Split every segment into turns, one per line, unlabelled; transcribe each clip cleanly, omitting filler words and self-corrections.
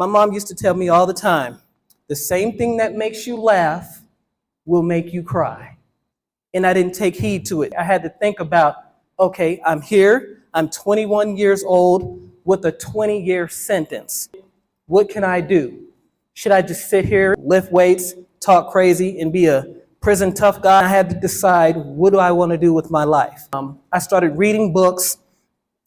My mom used to tell me all the time, the same thing that makes you laugh will make you cry. And I didn't take heed to it. I had to think about, okay, I'm here, I'm 21 years old with a 20-year sentence. What can I do? Should I just sit here, lift weights, talk crazy, and be a prison tough guy? I had to decide, what do I want to do with my life? I started reading books,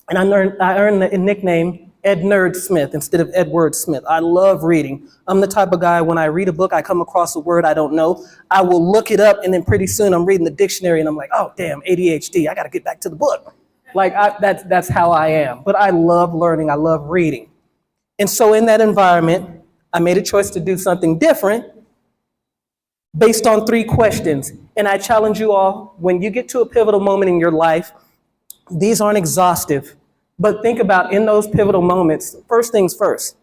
and I earned the nickname Ed Nerd Smith instead of Edward Smith. I love reading. I'm the type of guy, when I read a book, I come across a word I don't know, I will look it up, and then pretty soon I'm reading the dictionary, and I'm like, oh, damn, ADHD, I got to get back to the book. Like, that's how I am. But I love learning, I love reading. And so in that environment, I made a choice to do something different based on 3 questions. And I challenge you all, when you get to a pivotal moment in your life, these aren't exhaustive, but think about, in those pivotal moments, first things first,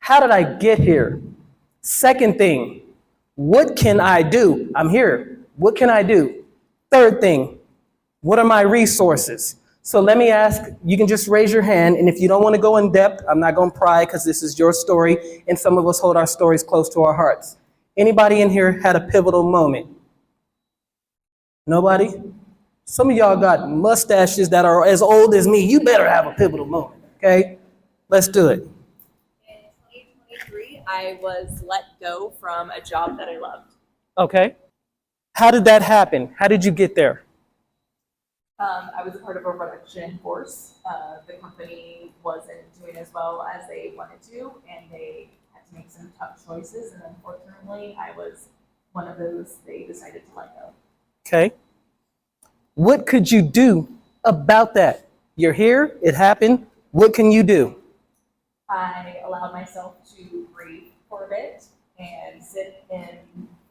how did I get here? Second thing, what can I do? I'm here. What can I do? Third thing, what are my resources? So let me ask, you can just raise your hand, and if you don't want to go in depth, I'm not going to pry, because this is your story, and some of us hold our stories close to our hearts. Anybody in here had a pivotal moment? Nobody? Some of y'all got mustaches that are as old as me. You better have a pivotal moment, okay? Let's do it.
In 2023, I was let go from a job that I loved.
Okay. How did that happen? How did you get there?
I was a part of a reduction force. The company wasn't doing as well as they wanted to, and they had to make some tough choices. And unfortunately, I was one of those they decided to let go.
Okay. What could you do about that? You're here, it happened. What can you do?
I allowed myself to breathe for a bit and sit in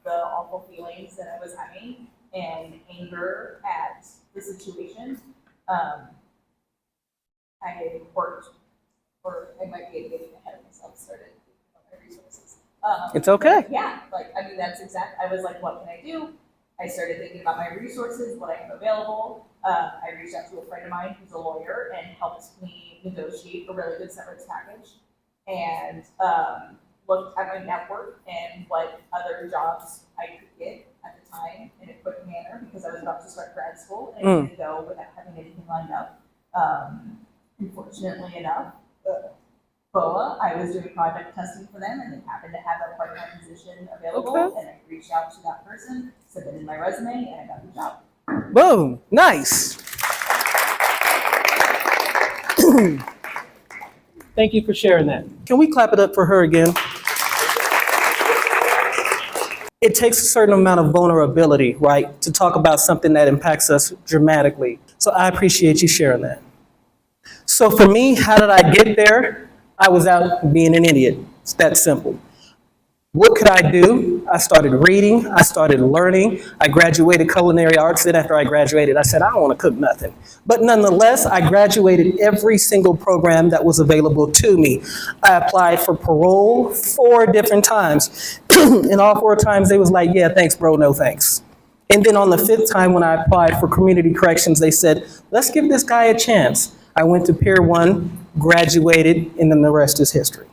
the awful feelings that I was having and anger at the situation. I worked, or I might be getting ahead of myself, started thinking about my resources.
It's okay.
Yeah, that's exact. I was like, what can I do? I started thinking about my resources, what I have available. I reached out to a friend of mine who's a lawyer and helped me negotiate a really good severance package, and looked at my network and what other jobs I could get at the time in a quick manner, because I was about to start grad school and I couldn't go without having anything lined up. Unfortunately enough, BOA, I was doing project testing for them, and they happened to have a part-time position available. Okay. And I reached out to that person, submitted my resume, and I got the job.
Boom, nice. Thank you for sharing that. Can we clap it up for her again? It takes a certain amount of vulnerability, right, to talk about something that impacts us dramatically. So I appreciate you sharing that. So for me, how did I get there? I was out being an idiot. It's that simple. What could I do? I started reading. I started learning. I graduated culinary arts. Then after I graduated, I said, I don't want to cook nothing. But nonetheless, I graduated every single program that was available to me. I applied for parole 4 different times. And all 4 times, they was like, yeah, thanks, bro, no thanks. And then on the 5th time when I applied for community corrections, they said, let's give this guy a chance. I went to Pier 1, graduated, and then the rest is history.